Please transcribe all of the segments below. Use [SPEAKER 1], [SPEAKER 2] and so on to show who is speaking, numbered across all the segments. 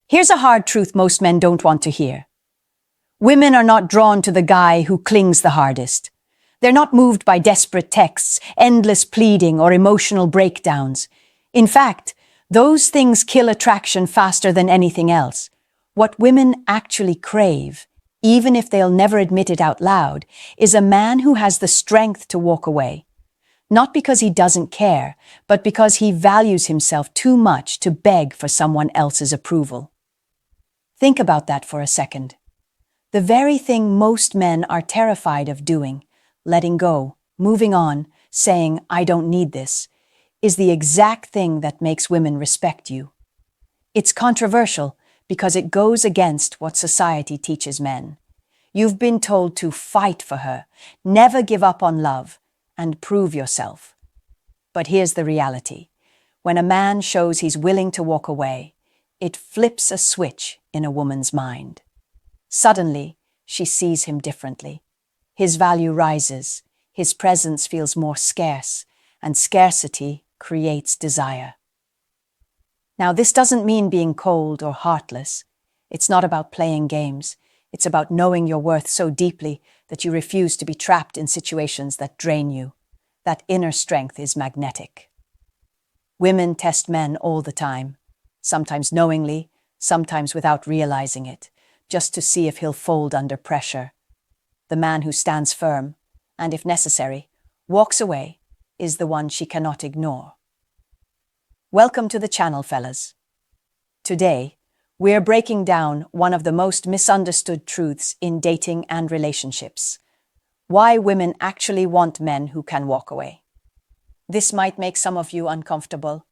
[SPEAKER 1] Here's a hard truth most men don't want to hear. Women are not drawn to the guy who clings the hardest. They're not moved by desperate texts, endless pleading, or emotional breakdowns. In fact, those things kill attraction faster than anything else. What women actually crave, even if they'll never admit it out loud, is a man who has the strength to walk away. Not because he doesn't care, but because he values himself too much to beg for someone else's approval. Think about that for a second. The very thing most men are terrified of doing, letting go, moving on, saying, "I don't need this," is the exact thing that makes women respect you. It's controversial because it goes against what society teaches men. You've been told to fight for her, never give up on love, and prove yourself. But here's the reality. When a man shows he's willing to walk away, it flips a switch in a woman's mind. Suddenly, she sees him differently. His value rises, his presence feels more scarce, and scarcity creates desire. Now, this doesn't mean being cold or heartless. It's not about playing games. It's about knowing your worth so deeply that you refuse to be trapped in situations that drain you. That inner strength is magnetic. Women test men all the time, sometimes knowingly, sometimes without realizing it, just to see if he'll fold under pressure. The man who stands firm, and if necessary, walks away, is the one she cannot ignore. Welcome to the channel, fellas. Today, we're breaking down one of the most misunderstood truths in dating and relationships: why women actually want men who can walk away. This might make some of you uncomfortable,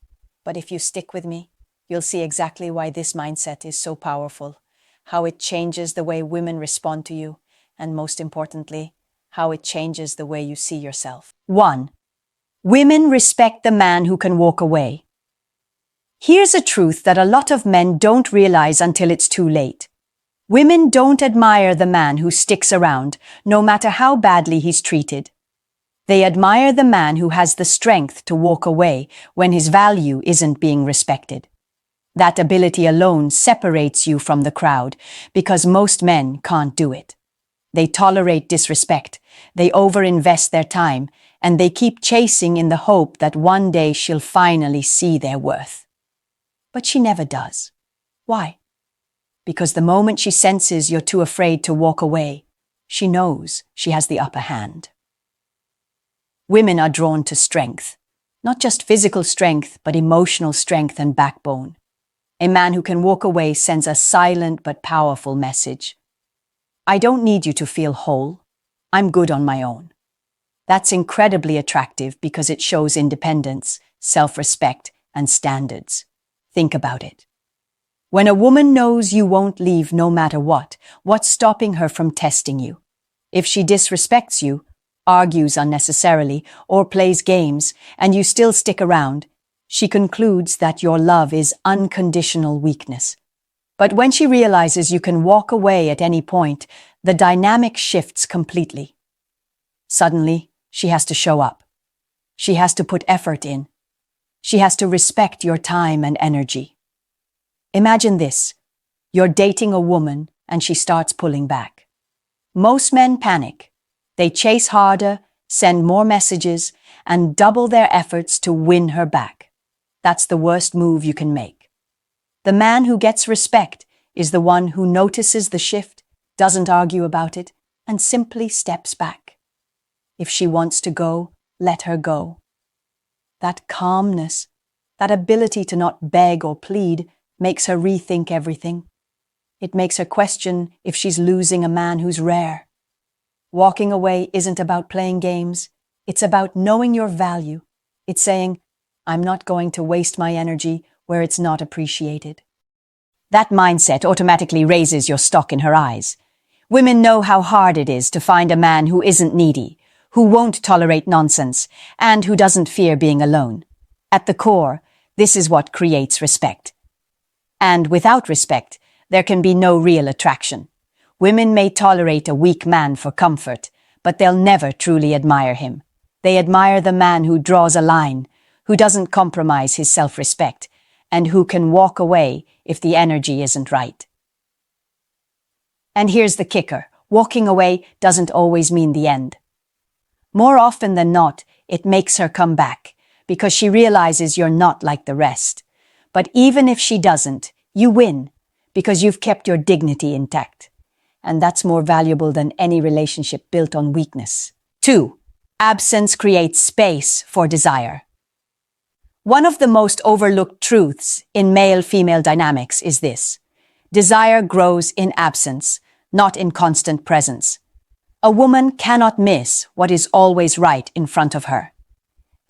[SPEAKER 1] but if you stick with me, you'll see exactly why this mindset is so powerful, how it changes the way women respond to you, and most importantly, how it changes the way you see yourself. 1. Women respect the man who can walk away. Here's a truth that a lot of men don't realize until it's too late. Women don't admire the man who sticks around, no matter how badly he's treated. They admire the man who has the strength to walk away when his value isn't being respected. That ability alone separates you from the crowd, because most men can't do it. They tolerate disrespect, they overinvest their time, and they keep chasing in the hope that one day she'll finally see their worth. But she never does. Why? Because the moment she senses you're too afraid to walk away, she knows she has the upper hand. Women are drawn to strength, not just physical strength, but emotional strength and backbone. A man who can walk away sends a silent but powerful message. I don't need you to feel whole. I'm good on my own. That's incredibly attractive because it shows independence, self-respect, and standards. Think about it. When a woman knows you won't leave no matter what, what's stopping her from testing you? If she disrespects you, argues unnecessarily, or plays games, and you still stick around, she concludes that your love is unconditional weakness. But when she realizes you can walk away at any point, the dynamic shifts completely. Suddenly, she has to show up. She has to put effort in. She has to respect your time and energy. Imagine this. You're dating a woman and she starts pulling back. Most men panic. They chase harder, send more messages, and double their efforts to win her back. That's the worst move you can make. The man who gets respect is the one who notices the shift, doesn't argue about it, and simply steps back. If she wants to go, let her go. That calmness, that ability to not beg or plead, makes her rethink everything. It makes her question if she's losing a man who's rare. Walking away isn't about playing games. It's about knowing your value. It's saying, I'm not going to waste my energy where it's not appreciated. That mindset automatically raises your stock in her eyes. Women know how hard it is to find a man who isn't needy, who won't tolerate nonsense, and who doesn't fear being alone. At the core, this is what creates respect. And without respect, there can be no real attraction. Women may tolerate a weak man for comfort, but they'll never truly admire him. They admire the man who draws a line, who doesn't compromise his self-respect, and who can walk away if the energy isn't right. And here's the kicker. Walking away doesn't always mean the end. More often than not, it makes her come back because she realizes you're not like the rest. But even if she doesn't, you win because you've kept your dignity intact. And that's more valuable than any relationship built on weakness. 2. Absence creates space for desire. One of the most overlooked truths in male-female dynamics is this: desire grows in absence, not in constant presence. A woman cannot miss what is always right in front of her.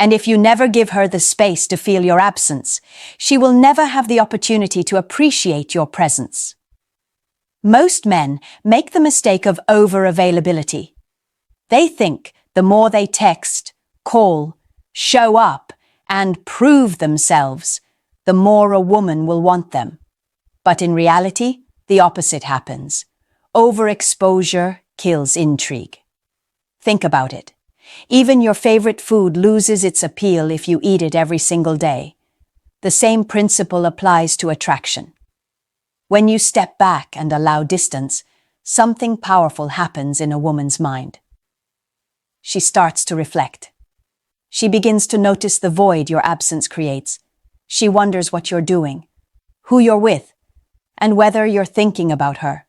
[SPEAKER 1] And if you never give her the space to feel your absence, she will never have the opportunity to appreciate your presence. Most men make the mistake of over-availability. They think the more they text, call, show up, and prove themselves, the more a woman will want them. But in reality, the opposite happens. Overexposure kills intrigue. Think about it. Even your favorite food loses its appeal if you eat it every single day. The same principle applies to attraction. When you step back and allow distance, something powerful happens in a woman's mind. She starts to reflect. She begins to notice the void your absence creates. She wonders what you're doing, who you're with, and whether you're thinking about her.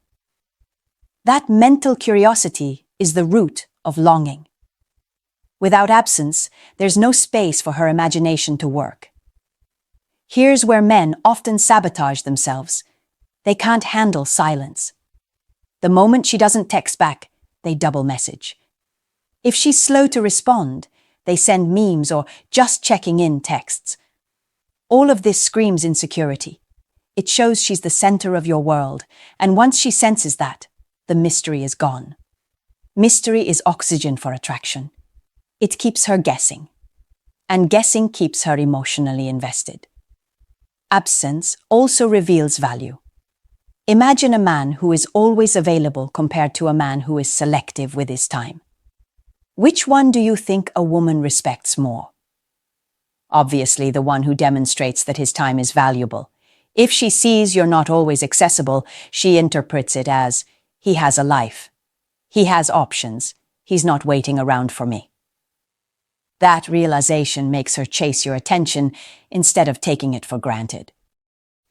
[SPEAKER 1] That mental curiosity is the root of longing. Without absence, there's no space for her imagination to work. Here's where men often sabotage themselves. They can't handle silence. The moment she doesn't text back, they double message. If she's slow to respond, they send memes or just checking in texts. All of this screams insecurity. It shows she's the center of your world, and once she senses that, the mystery is gone. Mystery is oxygen for attraction. It keeps her guessing, and guessing keeps her emotionally invested. Absence also reveals value. Imagine a man who is always available compared to a man who is selective with his time. Which one do you think a woman respects more? Obviously, the one who demonstrates that his time is valuable. If she sees you're not always accessible, she interprets it as, he has a life. He has options. He's not waiting around for me. That realization makes her chase your attention instead of taking it for granted.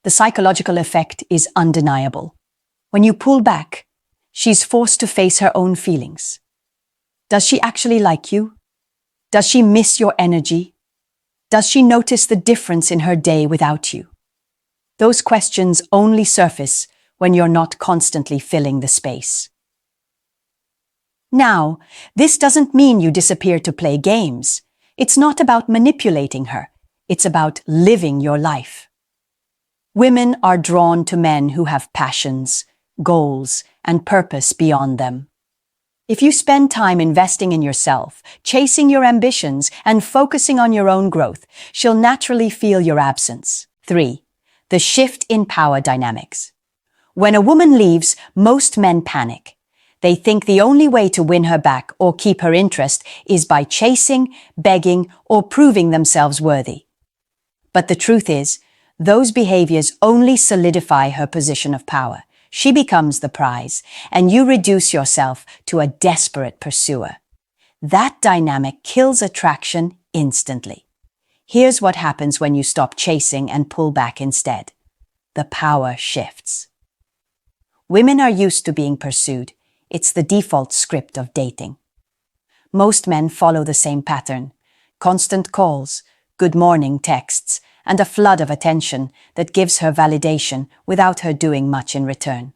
[SPEAKER 1] The psychological effect is undeniable. When you pull back, she's forced to face her own feelings. Does she actually like you? Does she miss your energy? Does she notice the difference in her day without you? Those questions only surface when you're not constantly filling the space. Now, this doesn't mean you disappear to play games. It's not about manipulating her. It's about living your life. Women are drawn to men who have passions, goals, and purpose beyond them. If you spend time investing in yourself, chasing your ambitions, and focusing on your own growth, she'll naturally feel your absence. 3. The shift in power dynamics. When a woman leaves, most men panic. They think the only way to win her back or keep her interest is by chasing, begging, or proving themselves worthy. But the truth is, those behaviors only solidify her position of power. She becomes the prize, and you reduce yourself to a desperate pursuer. That dynamic kills attraction instantly. Here's what happens when you stop chasing and pull back instead. The power shifts. Women are used to being pursued. It's the default script of dating. Most men follow the same pattern: constant calls, good morning texts, and a flood of attention that gives her validation without her doing much in return.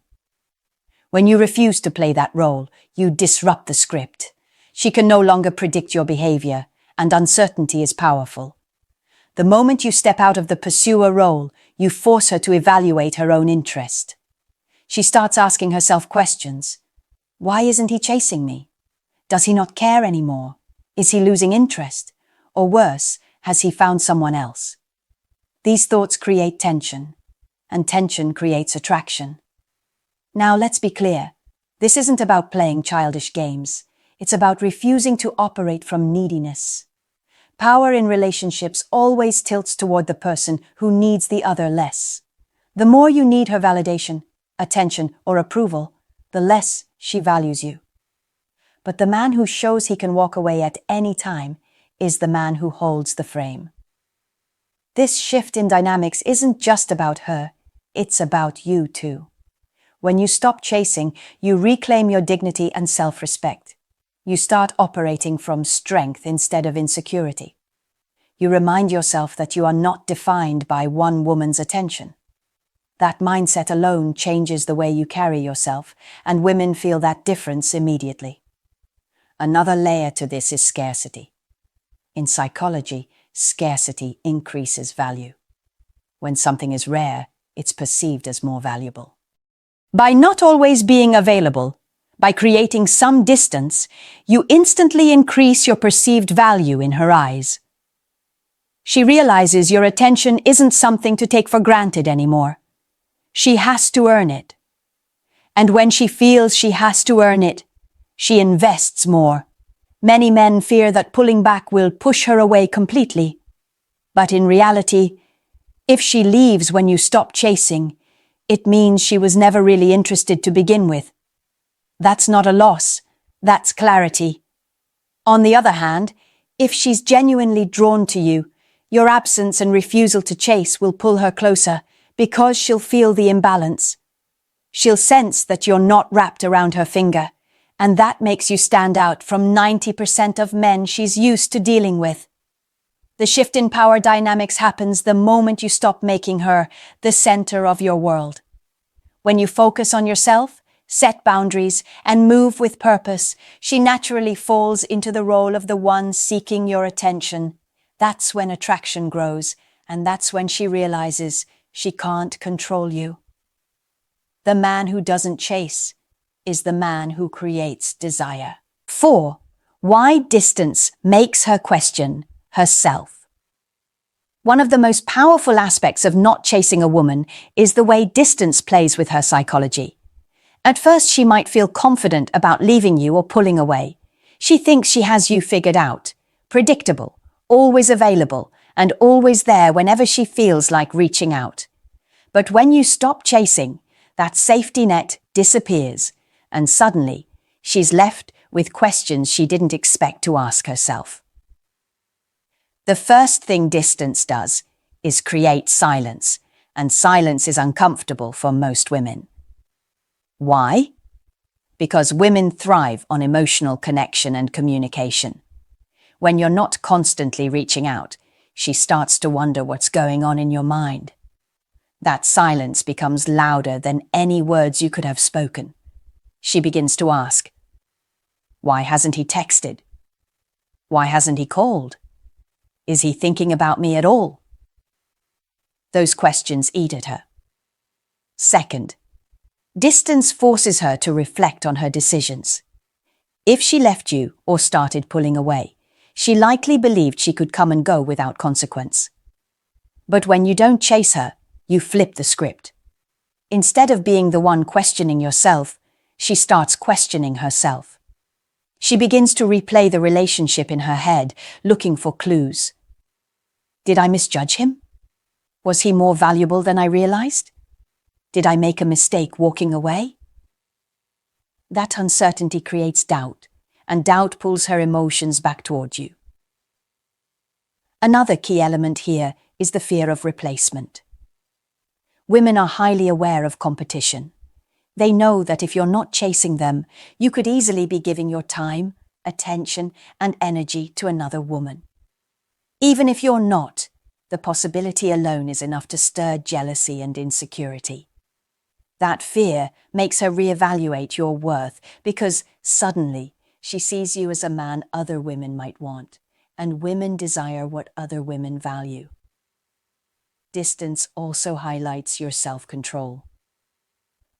[SPEAKER 1] When you refuse to play that role, you disrupt the script. She can no longer predict your behavior, and uncertainty is powerful. The moment you step out of the pursuer role, you force her to evaluate her own interest. She starts asking herself questions. Why isn't he chasing me? Does he not care anymore? Is he losing interest? Or worse, has he found someone else? These thoughts create tension, and tension creates attraction. Now let's be clear. This isn't about playing childish games. It's about refusing to operate from neediness. Power in relationships always tilts toward the person who needs the other less. The more you need her validation, attention, or approval, the less she values you. But the man who shows he can walk away at any time is the man who holds the frame. This shift in dynamics isn't just about her, it's about you too. When you stop chasing, you reclaim your dignity and self-respect. You start operating from strength instead of insecurity. You remind yourself that you are not defined by one woman's attention. That mindset alone changes the way you carry yourself, and women feel that difference immediately. Another layer to this is scarcity. In psychology, scarcity increases value. When something is rare, it's perceived as more valuable. By not always being available, by creating some distance, you instantly increase your perceived value in her eyes. She realizes your attention isn't something to take for granted anymore. She has to earn it. And when she feels she has to earn it, she invests more. Many men fear that pulling back will push her away completely. But in reality, if she leaves when you stop chasing, it means she was never really interested to begin with. That's not a loss, that's clarity. On the other hand, if she's genuinely drawn to you, your absence and refusal to chase will pull her closer because she'll feel the imbalance. She'll sense that you're not wrapped around her finger, and that makes you stand out from 90% of men she's used to dealing with. The shift in power dynamics happens the moment you stop making her the center of your world. When you focus on yourself, set boundaries, and move with purpose, she naturally falls into the role of the one seeking your attention. That's when attraction grows, and that's when she realizes she can't control you. The man who doesn't chase is the man who creates desire. 4. Why distance makes her question herself. One of the most powerful aspects of not chasing a woman is the way distance plays with her psychology. At first, she might feel confident about leaving you or pulling away. She thinks she has you figured out, predictable, always available, and always there whenever she feels like reaching out. But when you stop chasing, that safety net disappears, and suddenly she's left with questions she didn't expect to ask herself. The first thing distance does is create silence, and silence is uncomfortable for most women. Why? Because women thrive on emotional connection and communication. When you're not constantly reaching out, she starts to wonder what's going on in your mind. That silence becomes louder than any words you could have spoken. She begins to ask, why hasn't he texted? Why hasn't he called? Is he thinking about me at all? Those questions eat at her. Second, distance forces her to reflect on her decisions. If she left you or started pulling away, she likely believed she could come and go without consequence. But when you don't chase her, you flip the script. Instead of being the one questioning yourself, she starts questioning herself. She begins to replay the relationship in her head, looking for clues. Did I misjudge him? Was he more valuable than I realized? Did I make a mistake walking away? That uncertainty creates doubt, and doubt pulls her emotions back toward you. Another key element here is the fear of replacement. Women are highly aware of competition. They know that if you're not chasing them, you could easily be giving your time, attention, and energy to another woman. Even if you're not, the possibility alone is enough to stir jealousy and insecurity. That fear makes her reevaluate your worth because suddenly she sees you as a man other women might want, and women desire what other women value. Distance also highlights your self-control.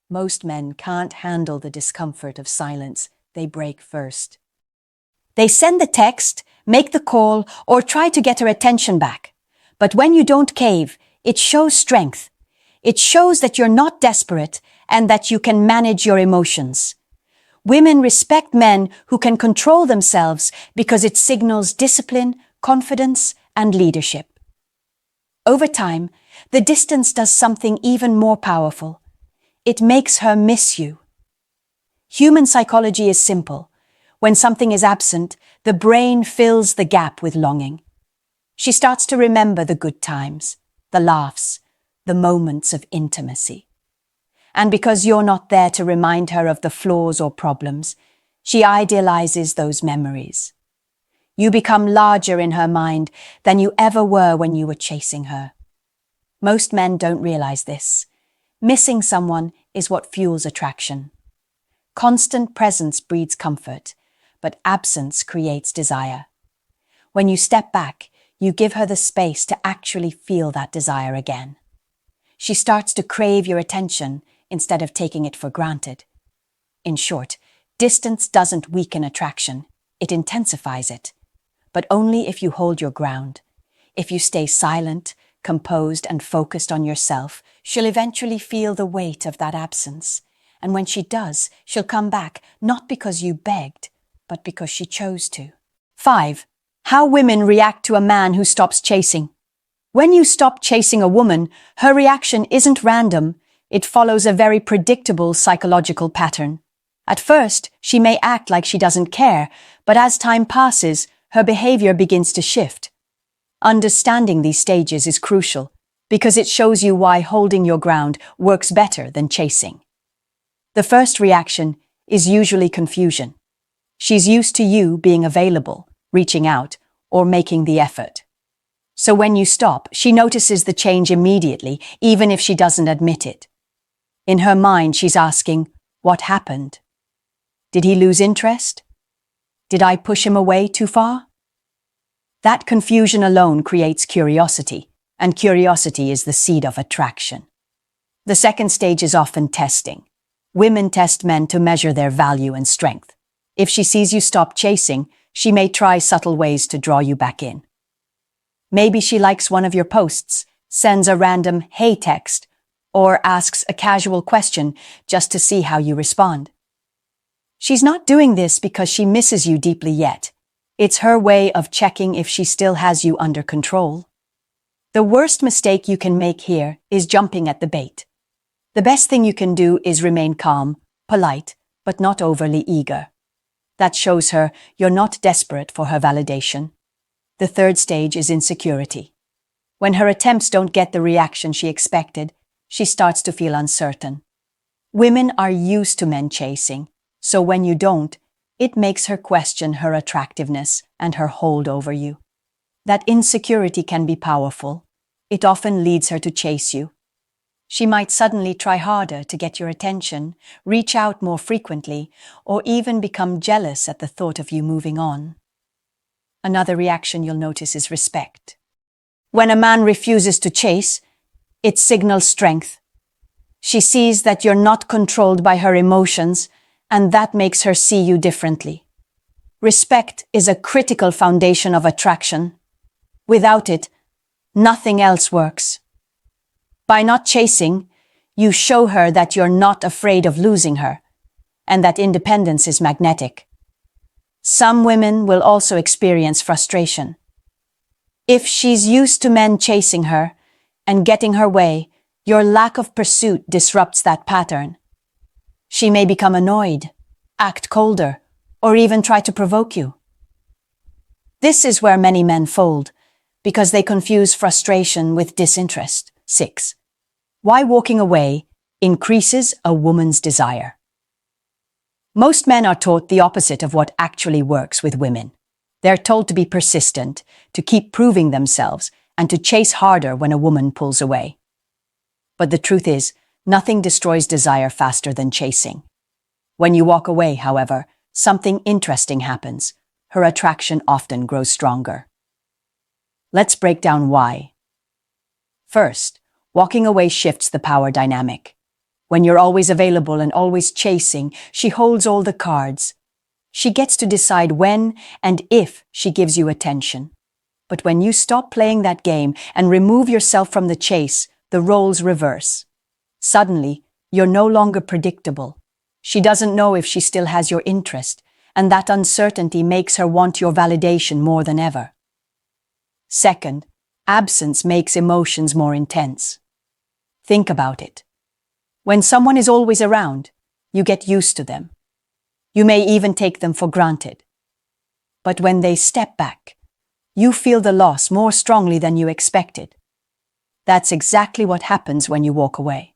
[SPEAKER 1] Most men can't handle the discomfort of silence. They break first. They send the text, make the call, or try to get her attention back. But when you don't cave, it shows strength. It shows that you're not desperate and that you can manage your emotions. Women respect men who can control themselves because it signals discipline, confidence, and leadership. Over time, the distance does something even more powerful. It makes her miss you. Human psychology is simple. When something is absent, the brain fills the gap with longing. She starts to remember the good times, the laughs, the moments of intimacy. And because you're not there to remind her of the flaws or problems, she idealizes those memories. You become larger in her mind than you ever were when you were chasing her. Most men don't realize this. Missing someone is what fuels attraction. Constant presence breeds comfort, but absence creates desire. When you step back, you give her the space to actually feel that desire again. She starts to crave your attention instead of taking it for granted. In short, distance doesn't weaken attraction, it intensifies it. But only if you hold your ground. If you stay silent, composed, and focused on yourself, she'll eventually feel the weight of that absence. And when she does, she'll come back not because you begged, but because she chose to. 5. How women react to a man who stops chasing. When you stop chasing a woman, her reaction isn't random. It follows a very predictable psychological pattern. At first, she may act like she doesn't care, but as time passes, her behavior begins to shift. Understanding these stages is crucial because it shows you why holding your ground works better than chasing. The first reaction is usually confusion. She's used to you being available, reaching out, or making the effort. So when you stop, she notices the change immediately, even if she doesn't admit it. In her mind, she's asking, what happened? Did he lose interest? Did I push him away too far? That confusion alone creates curiosity, and curiosity is the seed of attraction. The second stage is often testing. Women test men to measure their value and strength. If she sees you stop chasing, she may try subtle ways to draw you back in. Maybe she likes one of your posts, sends a random "hey" text, or asks a casual question just to see how you respond. She's not doing this because she misses you deeply yet. It's her way of checking if she still has you under control. The worst mistake you can make here is jumping at the bait. The best thing you can do is remain calm, polite, but not overly eager. That shows her you're not desperate for her validation. The third stage is insecurity. When her attempts don't get the reaction she expected, she starts to feel uncertain. Women are used to men chasing, so when you don't, it makes her question her attractiveness and her hold over you. That insecurity can be powerful. It often leads her to chase you. She might suddenly try harder to get your attention, reach out more frequently, or even become jealous at the thought of you moving on. Another reaction you'll notice is respect. When a man refuses to chase, it signals strength. She sees that you're not controlled by her emotions, and that makes her see you differently. Respect is a critical foundation of attraction. Without it, nothing else works. By not chasing, you show her that you're not afraid of losing her, and that independence is magnetic. Some women will also experience frustration. If she's used to men chasing her and getting her way, your lack of pursuit disrupts that pattern. She may become annoyed, act colder, or even try to provoke you. This is where many men fold, because they confuse frustration with disinterest. 6. Why walking away increases a woman's desire. Most men are taught the opposite of what actually works with women. They're told to be persistent, to keep proving themselves, and to chase harder when a woman pulls away. But the truth is, nothing destroys desire faster than chasing. When you walk away, however, something interesting happens. Her attraction often grows stronger. Let's break down why. First, walking away shifts the power dynamic. When you're always available and always chasing, she holds all the cards. She gets to decide when and if she gives you attention. But when you stop playing that game and remove yourself from the chase, the roles reverse. Suddenly, you're no longer predictable. She doesn't know if she still has your interest, and that uncertainty makes her want your validation more than ever. Second, absence makes emotions more intense. Think about it. When someone is always around, you get used to them. You may even take them for granted. But when they step back, you feel the loss more strongly than you expected. That's exactly what happens when you walk away.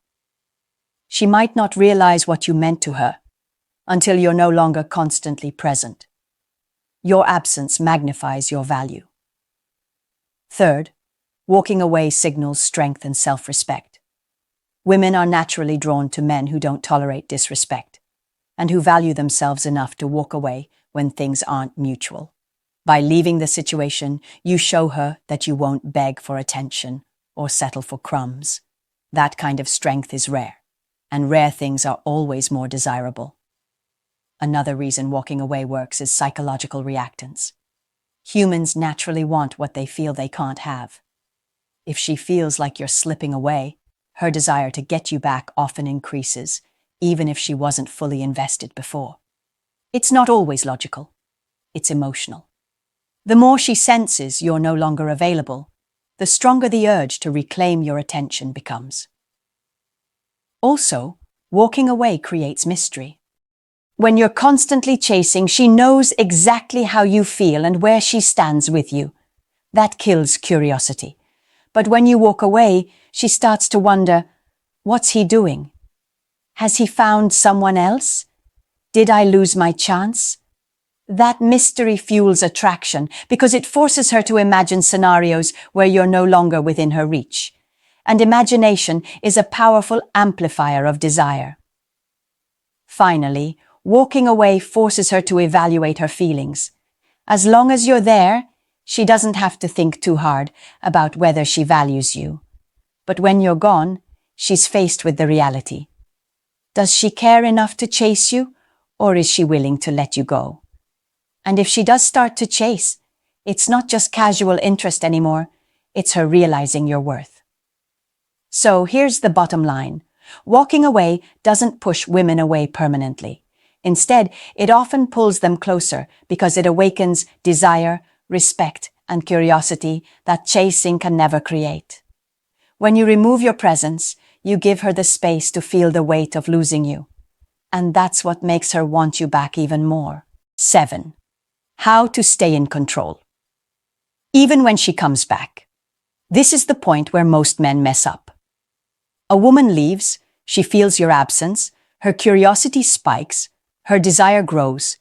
[SPEAKER 1] She might not realize what you meant to her until you're no longer constantly present. Your absence magnifies your value. Third, walking away signals strength and self-respect. Women are naturally drawn to men who don't tolerate disrespect and who value themselves enough to walk away when things aren't mutual. By leaving the situation, you show her that you won't beg for attention or settle for crumbs. That kind of strength is rare, and rare things are always more desirable. Another reason walking away works is psychological reactance. Humans naturally want what they feel they can't have. If she feels like you're slipping away, her desire to get you back often increases, even if she wasn't fully invested before. It's not always logical. It's emotional. The more she senses you're no longer available, the stronger the urge to reclaim your attention becomes. Also, walking away creates mystery. When you're constantly chasing, she knows exactly how you feel and where she stands with you. That kills curiosity. But when you walk away, she starts to wonder, what's he doing? Has he found someone else? Did I lose my chance? That mystery fuels attraction because it forces her to imagine scenarios where you're no longer within her reach. And imagination is a powerful amplifier of desire. Finally, walking away forces her to evaluate her feelings. As long as you're there, she doesn't have to think too hard about whether she values you. But when you're gone, she's faced with the reality. Does she care enough to chase you, or is she willing to let you go? And if she does start to chase, it's not just casual interest anymore, it's her realizing your worth. So here's the bottom line. Walking away doesn't push women away permanently. Instead, it often pulls them closer because it awakens desire, respect, and curiosity that chasing can never create. When you remove your presence, you give her the space to feel the weight of losing you. And that's what makes her want you back even more. 7. How to stay in control. Even when she comes back. This is the point where most men mess up. A woman leaves, she feels your absence, her curiosity spikes, her desire grows,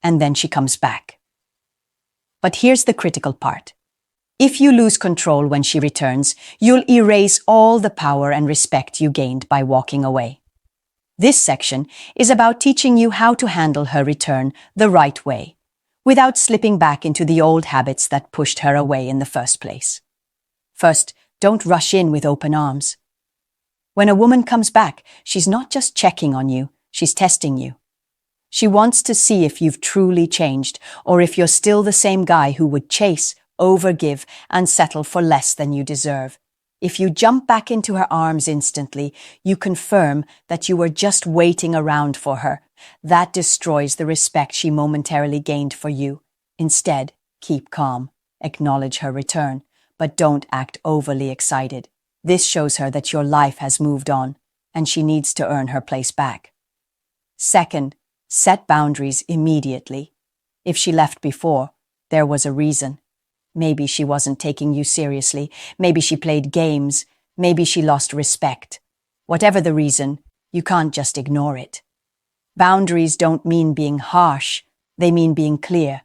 [SPEAKER 1] and then she comes back. But here's the critical part. If you lose control when she returns, you'll erase all the power and respect you gained by walking away. This section is about teaching you how to handle her return the right way, without slipping back into the old habits that pushed her away in the first place. First, don't rush in with open arms. When a woman comes back, she's not just checking on you, she's testing you. She wants to see if you've truly changed, or if you're still the same guy who would chase, overgive, and settle for less than you deserve. If you jump back into her arms instantly, you confirm that you were just waiting around for her. That destroys the respect she momentarily gained for you. Instead, keep calm, acknowledge her return, but don't act overly excited. This shows her that your life has moved on, and she needs to earn her place back. Second, set boundaries immediately. If she left before, there was a reason. Maybe she wasn't taking you seriously, maybe she played games, maybe she lost respect. Whatever the reason, you can't just ignore it. Boundaries don't mean being harsh, they mean being clear.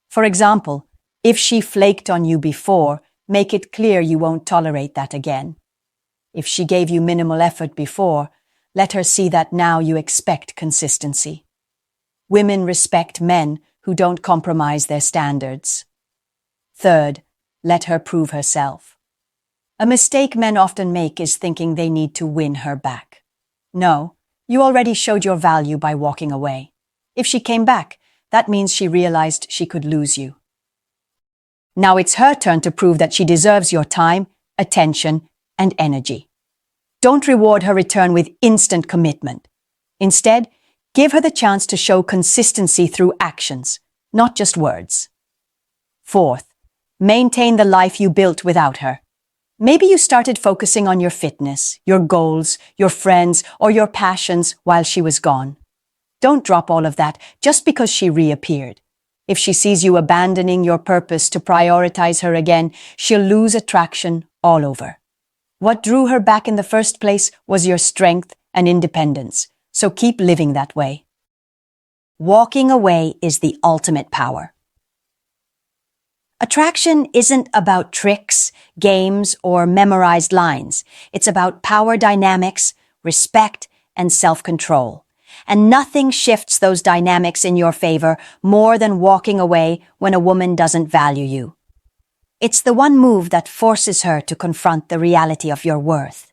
[SPEAKER 1] For example, if she flaked on you before, make it clear you won't tolerate that again. If she gave you minimal effort before, let her see that now you expect consistency. Women respect men who don't compromise their standards. Third, let her prove herself. A mistake men often make is thinking they need to win her back. No, you already showed your value by walking away. If she came back, that means she realized she could lose you. Now it's her turn to prove that she deserves your time, attention, and energy. Don't reward her return with instant commitment. Instead, give her the chance to show consistency through actions, not just words. Fourth, Maintain the life you built without her. Maybe you started focusing on your fitness, your goals, your friends, or your passions while she was gone. Don't drop all of that just because she reappeared. If she sees you abandoning your purpose to prioritize her again, she'll lose attraction all over. What drew her back in the first place was your strength and independence, so keep living that way. Walking away is the ultimate power. Attraction isn't about tricks, games, or memorized lines. It's about power dynamics, respect, and self-control. And nothing shifts those dynamics in your favor more than walking away when a woman doesn't value you. It's the one move that forces her to confront the reality of your worth.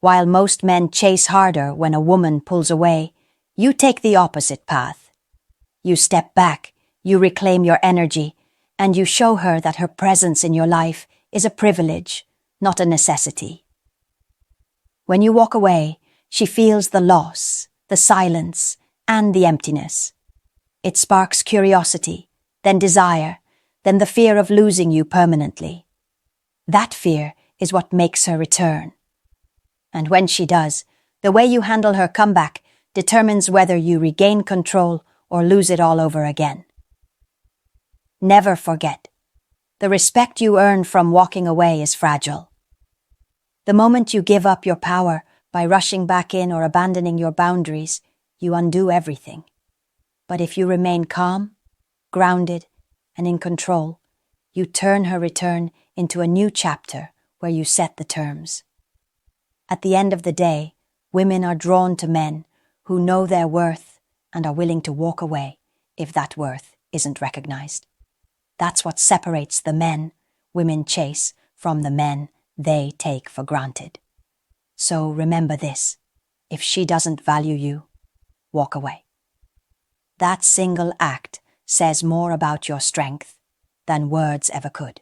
[SPEAKER 1] While most men chase harder when a woman pulls away, you take the opposite path. You step back, you reclaim your energy, and you show her that her presence in your life is a privilege, not a necessity. When you walk away, she feels the loss, the silence, and the emptiness. It sparks curiosity, then desire, then the fear of losing you permanently. That fear is what makes her return. And when she does, the way you handle her comeback determines whether you regain control or lose it all over again. Never forget, the respect you earn from walking away is fragile. The moment you give up your power by rushing back in or abandoning your boundaries, you undo everything. But if you remain calm, grounded, and in control, you turn her return into a new chapter where you set the terms. At the end of the day, women are drawn to men who know their worth and are willing to walk away if that worth isn't recognized. That's what separates the men women chase from the men they take for granted. So remember this: if she doesn't value you, walk away. That single act says more about your strength than words ever could.